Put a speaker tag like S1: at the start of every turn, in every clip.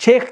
S1: 6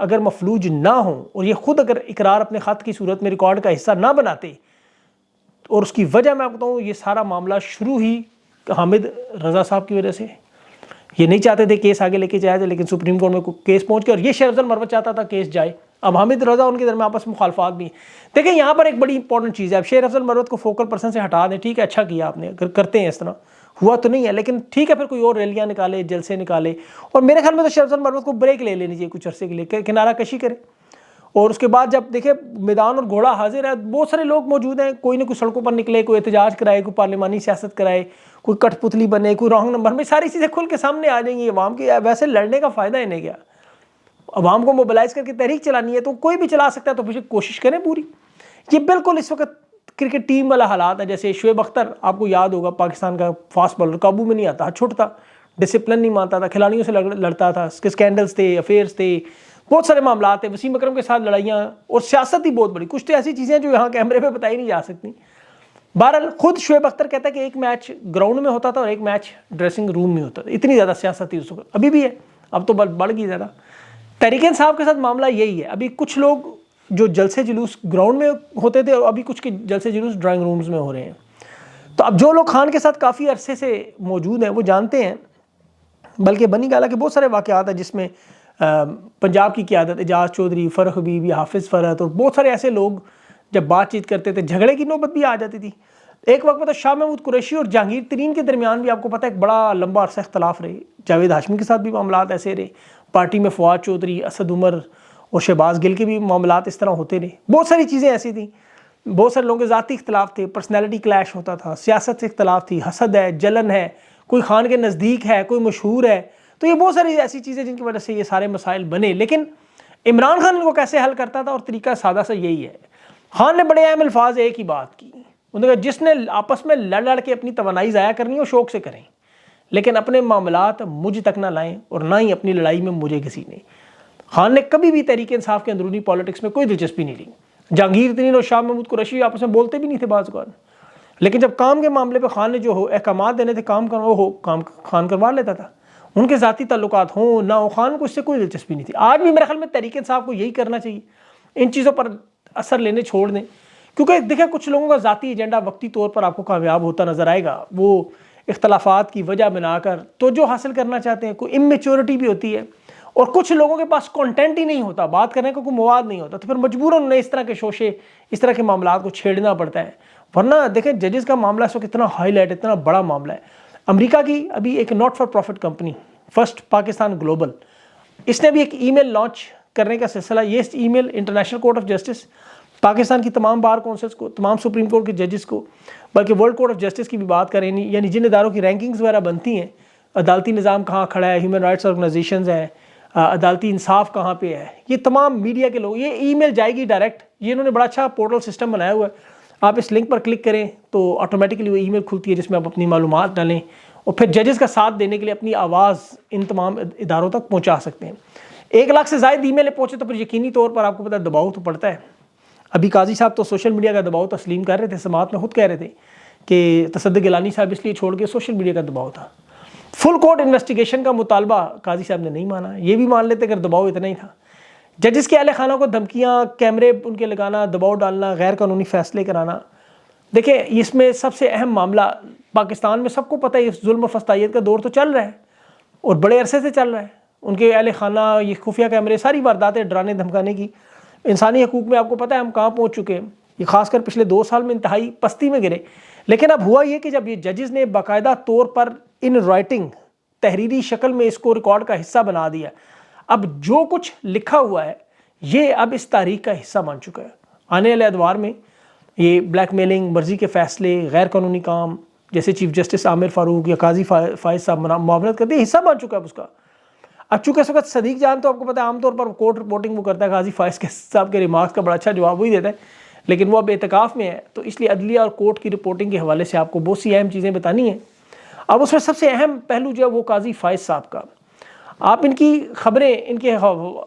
S1: اگر مفلوج نہ ہوں اور یہ خود اگر اقرار اپنے خط کی صورت میں ریکارڈ کا حصہ نہ بناتے، اور اس کی وجہ میں آپ کو بتاؤں، یہ سارا معاملہ شروع ہی حامد رضا صاحب کی وجہ سے، یہ نہیں چاہتے تھے کیس آگے لے کے جائے تھے، لیکن سپریم کورٹ میں کیس پہنچ کے، اور یہ شیخ افضل مروت چاہتا تھا کیس جائے، اب حامد رضا ان کے درمیان آپس میں مخالفات بھی ہیں۔ دیکھیں یہاں پر ایک بڑی امپورٹنٹ چیز ہے، اب شیخ افضل مروت کو فوکل پرسن سے ہٹا دیں، ٹھیک ہے، اچھا کیا آپ نے، اگر کرتے ہیں اس طرح، ہوا تو نہیں ہے لیکن ٹھیک ہے، پھر کوئی اور ریلیاں نکالے، جلسے نکالے، اور میرے خیال میں تو شیخ افضل مروت کو بریک لے لینی چاہیے کچھ عرصے کے لیے، کنارہ کشی کرے، اور اس کے بعد جب دیکھیں میدان اور گھوڑا حاضر ہے، بہت سارے لوگ موجود ہیں، کوئی نہ کوئی سڑکوں پر نکلے، کوئی احتجاج کرائے، کوئی پارلیمانی سیاست کرائے، کوئی کٹ پتلی بنے، کوئی رانگ نمبر میں، ساری چیزیں کھل کے سامنے آ جائیں گی عوام کی۔ ویسے لڑنے کا فائدہ انہیں کیا، عوام کو موبلائز کر کے تحریک چلانی ہے تو کوئی بھی چلا سکتا ہے، تو پھر کوشش کریں پوری۔ یہ بالکل اس وقت کرکٹ ٹیم والا حالات ہے، جیسے شعیب اختر آپ کو یاد ہوگا، پاکستان کا فاسٹ بالر، قابو میں نہیں آتا، چھٹتا، ڈسپلن نہیں مانتا تھا، کھلاڑیوں سے لڑتا تھا، اسکینڈلز تھے، افیئرز تھے، بہت سارے معاملات ہیں، وسیم اکرم کے ساتھ لڑائیاں، اور سیاست ہی بہت بڑی، کچھ تو ایسی چیزیں جو یہاں کیمرے پہ بتائی نہیں جا سکتی۔ بہرحال خود شعیب اختر کہتا ہے کہ ایک میچ گراؤنڈ میں ہوتا تھا اور ایک میچ ڈریسنگ روم میں ہوتا تھا، اتنی زیادہ سیاست تھی اس وقت، ابھی بھی ہے، اب تو بڑھ گئی زیادہ۔ تحریک انصاف کے ساتھ معاملہ یہی ہے، ابھی کچھ لوگ جو جلسے جلوس گراؤنڈ میں ہوتے تھے، ابھی کچھ کے جلسے جلوس ڈرائنگ رومز میں ہو رہے ہیں۔ تو اب جو لوگ خان کے ساتھ کافی عرصے سے موجود ہیں وہ جانتے ہیں، بلکہ بنی گالہ کے بہت سارے واقعات ہیں جس میں پنجاب کی قیادت، اعجاز چودھری، فرخ حبیبی، حافظ فرحت، اور بہت سارے ایسے لوگ جب بات چیت کرتے تھے، جھگڑے کی نوبت بھی آ جاتی تھی۔ ایک وقت میں تو شاہ محمود قریشی اور جہانگیر ترین کے درمیان بھی آپ کو پتہ ہے ایک بڑا لمبا عرصہ اختلاف رہے، جاوید ہاشمی کے ساتھ بھی معاملات ایسے رہے، پارٹی میں فواد چودھری، اسد عمر اور شہباز گل کے بھی معاملات اس طرح ہوتے رہے، بہت ساری چیزیں ایسی تھیں، بہت سارے لوگوں کے ذاتی اختلاف تھے، پرسنالٹی کلیش ہوتا تھا، سیاست سے اختلاف تھی، حسد ہے، جلن ہے، کوئی خان کے نزدیک ہے، کوئی مشہور ہے، تو یہ بہت ساری ایسی چیزیں جن کی وجہ سے یہ سارے مسائل بنے۔ لیکن عمران خان ان کو کیسے حل کرتا تھا، اور طریقہ سادہ سا یہی ہے، خان نے بڑے اہم الفاظ ایک ہی بات کی، انہوں نے کہا جس نے آپس میں لڑ کے اپنی توانائی ضائع کرنی ہے وہ شوق سے کریں، لیکن اپنے معاملات مجھ تک نہ لائیں، اور نہ ہی اپنی لڑائی میں مجھے گھسیٹیں۔ خان نے کبھی بھی تحریک انصاف کے اندرونی پالیٹکس میں کوئی دلچسپی نہیں لی۔ جہانگیر ترین اور شاہ محمود قریشی آپس میں بولتے بھی نہیں تھے بعض اوقات، لیکن جب کام کے معاملے پہ خان نے جو احکامات دینے تھے، کام خان کروا لیتا تھا، ان کے ذاتی تعلقات ہوں نہ ہو، خان کو اس سے کوئی دلچسپی نہیں تھی۔ آج بھی میرے خیال میں تحریک انصاف کو یہی کرنا چاہیے، ان چیزوں پر اثر لینے چھوڑ دیں، کیونکہ دیکھیں کچھ لوگوں کا ذاتی ایجنڈا وقتی طور پر آپ کو کامیاب ہوتا نظر آئے گا، وہ اختلافات کی وجہ بنا کر توجہ حاصل کرنا چاہتے ہیں، کوئی امیچورٹی بھی ہوتی ہے، اور کچھ لوگوں کے پاس کنٹینٹ ہی نہیں ہوتا، بات کرنے کا کوئی مواد نہیں ہوتا، تو پھر مجبوراً انہیں اس طرح کے شوشے، اس طرح کے معاملات کو چھیڑنا پڑتا ہے۔ ورنہ دیکھیں ججز کا معاملہ اس وقت اتنا ہائی لائٹ، اتنا بڑا معاملہ ہے۔ امریکہ کی ابھی ایک not for profit company first Pakistan global, اس نے بھی ایک ای میل لانچ کرنے کا سلسلہ، یہ email international court of justice, Pakistan کی تمام بار کونسلز کو، تمام سپریم کورٹ کے ججز کو، بلکہ ورلڈ کورٹ آف جسٹس کی بھی بات کریں، یعنی جن اداروں کی رینکنگز وغیرہ بنتی ہیں، عدالتی نظام کہاں کھڑا ہے، ہیومن رائٹس آرگنائزیشنز ہیں، عدالتی انصاف کہاں پہ ہے، یہ تمام میڈیا کے لوگ، یہ ای میل جائے گی ڈائریکٹ، یہ انہوں نے بڑا اچھا پورٹل سسٹم بنایا ہوا ہے، آپ اس لنک پر کلک کریں تو آٹومیٹکلی وہ ای میل کھلتی ہے جس میں آپ اپنی معلومات ڈالیں، اور پھر ججز کا ساتھ دینے کے لیے اپنی آواز ان تمام اداروں تک پہنچا سکتے ہیں۔ 1 لاکھ سے زائد ای میلیں پہنچے تو پھر یقینی طور پر آپ کو پتہ ہے دباؤ تو پڑتا ہے۔ ابھی قاضی صاحب تو سوشل میڈیا کا دباؤ تسلیم کر رہے تھے، سماعت میں خود کہہ رہے تھے کہ تصدق گیلانی صاحب اس لیے چھوڑ کے سوشل میڈیا کا دباؤ تھا۔ فل کورٹ انویسٹیگیشن کا مطالبہ قاضی صاحب نے نہیں مانا، یہ بھی مان لیتے اگر دباؤ اتنا ہی تھا۔ ججز کے اہل خانہ کو دھمکیاں، کیمرے ان کے لگانا، دباؤ ڈالنا، غیر قانونی فیصلے کرانا، دیکھیں اس میں سب سے اہم معاملہ پاکستان میں سب کو پتہ ہے اس ظلم و فسطائیت کا دور تو چل رہا ہے اور بڑے عرصے سے چل رہا ہے، ان کے اہل خانہ، یہ خفیہ کیمرے، ساری وارداتیں ڈرانے دھمکانے کی، انسانی حقوق میں آپ کو پتہ ہے ہم کہاں پہنچ چکے ہیں، یہ خاص کر پچھلے 2 سال میں انتہائی پستی میں گرے۔ لیکن اب ہوا یہ کہ جب یہ ججز نے باقاعدہ طور پر ان رائٹنگ، تحریری شکل میں اس کو ریکارڈ کا حصہ بنا دیا، اب جو کچھ لکھا ہوا ہے یہ اب اس تاریخ کا حصہ بن چکا ہے۔ آنے والے ادوار میں یہ بلیک میلنگ، مرضی کے فیصلے، غیر قانونی کام، جیسے چیف جسٹس عامر فاروق یا قاضی فائز صاحب معاونت کرتے ہیں، حصہ بن چکا ہے اس کا۔ اب چونکہ اس وقت صدیق جان تو آپ کو پتہ ہے عام طور پر کورٹ رپورٹنگ وہ کرتا ہے، قاضی فائز صاحب کے ریمارکس کا بڑا اچھا جواب وہی دیتا ہے، لیکن وہ اب اعتکاف میں ہے، تو اس لیے عدلیہ اور کورٹ کی رپورٹنگ کے حوالے سے آپ کو بہت سی اہم چیزیں بتانی ہیں۔ اب اس میں سب سے اہم پہلو جو ہے وہ قاضی فائز صاحب کا، آپ ان کی خبریں، ان کے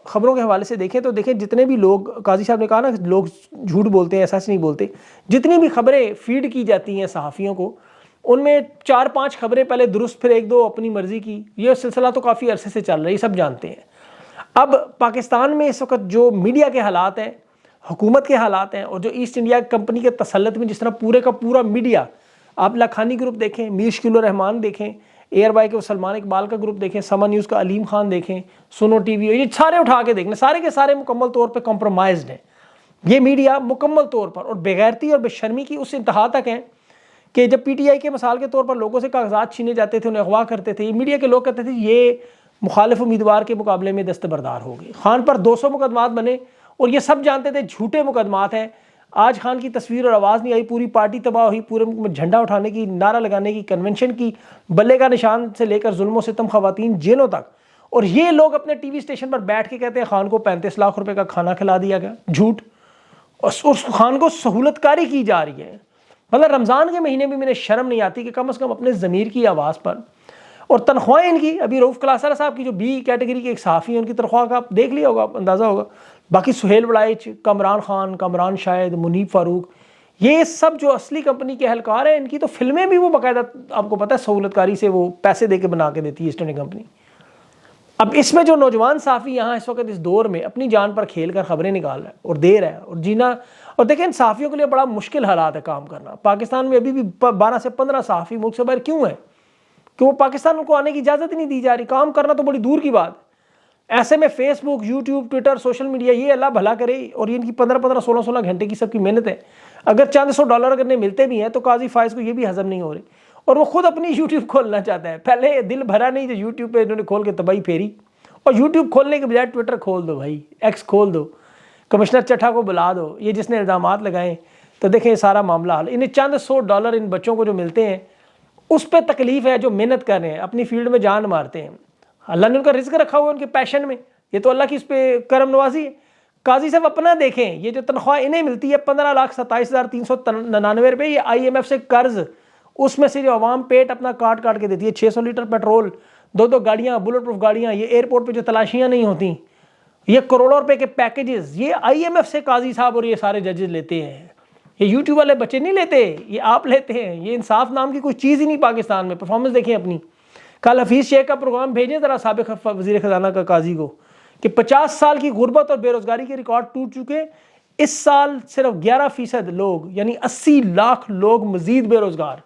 S1: خبروں کے حوالے سے دیکھیں تو دیکھیں جتنے بھی لوگ، قاضی صاحب نے کہا نا لوگ جھوٹ بولتے ہیں، سچ نہیں بولتے، جتنی بھی خبریں فیڈ کی جاتی ہیں صحافیوں کو، ان میں 4-5 خبریں پہلے درست، پھر 1-2 اپنی مرضی کی، یہ سلسلہ تو کافی عرصے سے چل رہا ہے، یہ سب جانتے ہیں۔ اب پاکستان میں اس وقت جو میڈیا کے حالات ہیں، حکومت کے حالات ہیں، اور جو ایسٹ انڈیا کمپنی کے تسلط میں جس طرح پورے کا پورا میڈیا، آپ لاکھانی گروپ دیکھیں، میر شکیل الرحمان دیکھیں، ایئر بائی کے سلمان اقبال کا گروپ دیکھیں، سما نیوز کا علیم خان دیکھیں، سنو ٹی وی، یہ سارے اٹھا کے دیکھیں، سارے کے سارے مکمل طور پہ کمپرومائزڈ ہیں. یہ میڈیا مکمل طور پر اور بےغیرتی اور بے شرمی کی اس انتہا تک ہیں کہ جب پی ٹی آئی کے مثال کے طور پر لوگوں سے کاغذات چھینے جاتے تھے، انہیں اغوا کرتے تھے، یہ میڈیا کے لوگ کہتے تھے یہ مخالف امیدوار کے مقابلے میں دستبردار ہو گئے. خان پر 200 مقدمات بنے اور یہ سب جانتے تھے جھوٹے مقدمات ہیں. آج خان کی تصویر اور آواز نہیں آئی، پوری پارٹی تباہ ہوئی، پورے ملک میں جھنڈا اٹھانے کی، نعرہ لگانے کی، کنونشن کی، بلے کا نشان سے لے کر ظلم و ستم، خواتین جیلوں تک. اور یہ لوگ اپنے ٹی وی اسٹیشن پر بیٹھ کے کہتے ہیں خان کو 35 لاکھ روپے کا کھانا کھلا دیا گیا. جھوٹ. اور خان کو سہولت کاری کی جا رہی ہے. مطلب رمضان کے مہینے میں میرے شرم نہیں آتی کہ کم از کم اپنے ضمیر کی آواز پر. اور تنخواہیں ان کی، ابھی رؤف کلاسرا صاحب کی جو بی کیٹیگری کے ایک صحافی ہیں، ان کی تنخواہ کا آپ دیکھ لیا ہوگا، اندازہ ہوگا. باقی سہیل وڑائچ، کامران خان، کامران شاہد، منیب فاروق، یہ سب جو اصلی کمپنی کے اہلکار ہیں، ان کی تو فلمیں بھی وہ باقاعدہ آپ کو پتہ ہے سہولت کاری سے وہ پیسے دے کے بنا کے دیتی ہے ایسٹ انڈیا کمپنی. اب اس میں جو نوجوان صحافی یہاں اس وقت اس دور میں اپنی جان پر کھیل کر خبریں نکال رہا ہے اور دے رہا ہے اور جینا، اور دیکھیں صحافیوں کے لیے بڑا مشکل حالات ہے کام کرنا. پاکستان میں ابھی بھی 12 سے 15 صحافی ملک سے باہر کیوں ہیں؟ کہ وہ پاکستان کو آنے کی اجازت ہی نہیں دی جا رہی. کام کرنا تو بڑی دور کی بات. ایسے میں فیس بک، یوٹیوب، ٹویٹر، سوشل میڈیا، یہ اللہ بھلا کرے، اور ان کی 15 16 گھنٹے کی سب کی محنت ہے. اگر چند $100 اگر ملتے بھی ہیں تو قاضی فائز کو یہ بھی ہضم نہیں ہو رہی، اور وہ خود اپنی یوٹیوب کھولنا چاہتا ہے. پہلے دل بھرا نہیں جو یوٹیوب پہ انہوں نے کھول کے تباہی پھیری، اور یوٹیوب کھولنے کے بجائے ٹویٹر کھول دو بھائی، ایکس کھول دو، کمشنر چٹھا کو بلا دو، یہ جس نے الزامات لگائیں. تو دیکھیں یہ سارا معاملہ حل. انہیں چند $100 ان بچوں کو جو ملتے ہیں اس پہ تکلیف ہے، جو محنت کر رہے ہیں، اپنی فیلڈ میں جان مارتے ہیں. اللہ نے ان کا رزق رکھا ہوا ہے ان کے پیشن میں، یہ تو اللہ کی اس پہ کرم نوازی ہے. قاضی صاحب اپنا دیکھیں، یہ جو تنخواہ انہیں ملتی ہے 15,27,399 روپے، یہ IMF سے قرض، اس میں سے جو عوام پیٹ اپنا کاٹ کاٹ کے دیتی ہے. 600 لیٹر پیٹرول، 2 گاڑیاں، بلٹ پروف گاڑیاں، یہ ایئرپورٹ پہ جو تلاشیاں نہیں ہوتی، یہ کروڑوں روپے کے پیکیجز، یہ IMF سے قاضی صاحب اور یہ سارے ججز لیتے ہیں. یہ یوٹیوب والے بچے نہیں لیتے، یہ آپ لیتے ہیں. یہ انصاف نام کی کوئی چیز ہی نہیں پاکستان میں. پرفارمنس دیکھیں اپنی. کل حفیظ شیخ کا پروگرام بھیجیں ذرا سابق وزیر خزانہ کا قاضی کو، کہ 50 سال کی غربت اور بے روزگاری کے ریکارڈ ٹوٹ چکے. اس سال صرف 11% لوگ یعنی 80 لاکھ لوگ مزید بے روزگار،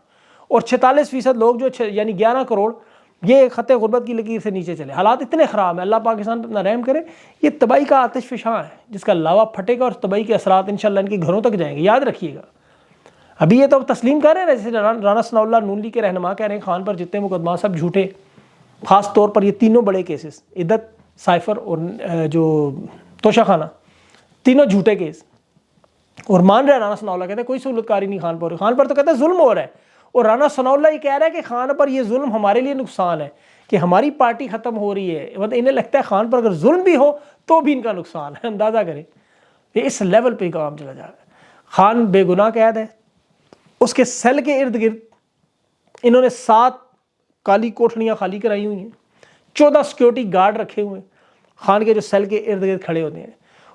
S1: اور 46% لوگ جو یعنی 11 کروڑ یہ خط غربت کی لکیر سے نیچے چلے. حالات اتنے خراب ہیں. اللہ پاکستان پہ اپنا رحم کرے. یہ تباہی کا آتش فشاں ہے جس کا لاوا پھٹے گا، اور تباہی کے اثرات انشاءاللہ ان کے گھروں تک جائیں گے. یاد رکھیے گا. ابھی یہ تو تسلیم کر رہے ہیں، جیسے رانا ثناء اللہ نون لیگ کے رہنما کہہ رہے ہیں خان پر جتنے مقدمات سب جھوٹے. خاص طور پر یہ تینوں بڑے کیسز، عدت، سائفر اور جو توشہ خانہ، تینوں جھوٹے کیس. اور مان رہے ہیں رانا ثناء اللہ، کہتے ہیں کوئی سہولت کاری نہیں خان پر. خان پر تو کہتے ہیں ظلم ہو رہا ہے. اور رانا ثناء اللہ یہ کہہ رہا ہے کہ خان پر یہ ظلم ہمارے لیے نقصان ہے، کہ ہماری پارٹی ختم ہو رہی ہے. مطلب انہیں لگتا ہے خان پر اگر ظلم بھی ہو تو بھی ان کا نقصان ہے. اندازہ کریں یہ اس لیول پہ کام چلا جا رہا ہے. خان بے گناہ قید ہے. اس کے سیل کے ارد گرد انہوں نے 7 کالی کوٹھڑیاں خالی کرائی ہوئی ہیں، 14 سیکیورٹی گارڈ رکھے ہوئے ہیں خان کے جو سیل کے ارد گرد کھڑے ہوتے ہیں.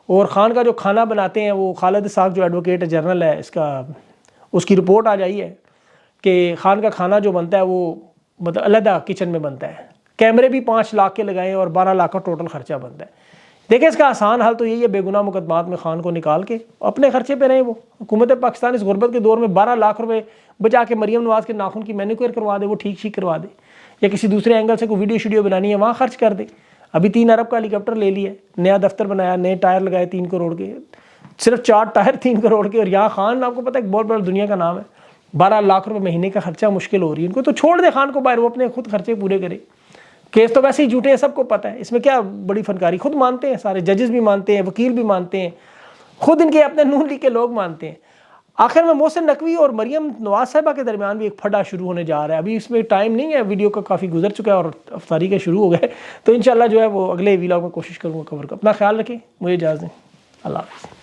S1: اور خان کا جو کھانا بناتے ہیں وہ خالد اسحاق جو ایڈوکیٹ جنرل ہے اس کی رپورٹ آ جائی ہے کہ خان کا کھانا جو بنتا ہے وہ مطلب علیحدہ کچن میں بنتا ہے. کیمرے بھی 5 لاکھ کے لگائے اور 12 لاکھ کا ٹوٹل خرچہ بنتا ہے. دیکھیں اس کا آسان حل تو یہی ہے، بے گناہ مقدمات میں خان کو نکال کے اپنے خرچے پہ رہیں. وہ حکومت پاکستان اس غربت کے دور میں 12 لاکھ روپے بچا کے مریم نواز کے ناخن کی مینیکیئر کروا دے، وہ ٹھیک کروا دے، یا کسی دوسرے اینگل سے کوئی ویڈیو شیڈیو بنانی ہے وہاں خرچ کر دے. ابھی 3 ارب کا ہیلی کاپٹر لے لیا، نیا دفتر بنایا، نئے ٹائر لگائے 3 کروڑ کے، صرف 4 ٹائر 3 کروڑ کے. اور یہاں خان آپ کو پتہ ہے ایک بہت بڑا دنیا کا نام ہے، 12 لاکھ روپے مہینے کا خرچہ مشکل ہو رہی ہے ان کو. تو چھوڑ دے خان کو باہر، وہ اپنے خود خرچے پورے کرے. کیس تو ویسے ہی جھوٹے ہیں، سب کو پتہ ہے، اس میں کیا بڑی فنکاری. خود مانتے ہیں سارے ججز بھی مانتے ہیں، وکیل بھی مانتے ہیں، خود ان کے اپنے نون لیگ کے لوگ مانتے ہیں. آخر میں محسن نقوی اور مریم نواز صاحبہ کے درمیان بھی ایک پھڈا شروع ہونے جا رہا ہے. ابھی اس میں ٹائم نہیں ہے، ویڈیو کا کافی گزر چکا ہے اور افطاری کے شروع ہو گئے. تو انشاءاللہ جو ہے وہ اگلے ویلاگ میں کوشش کروں گا کور کا. اپنا خیال رکھیں، مجھے اجازت دیں. اللہ حافظ.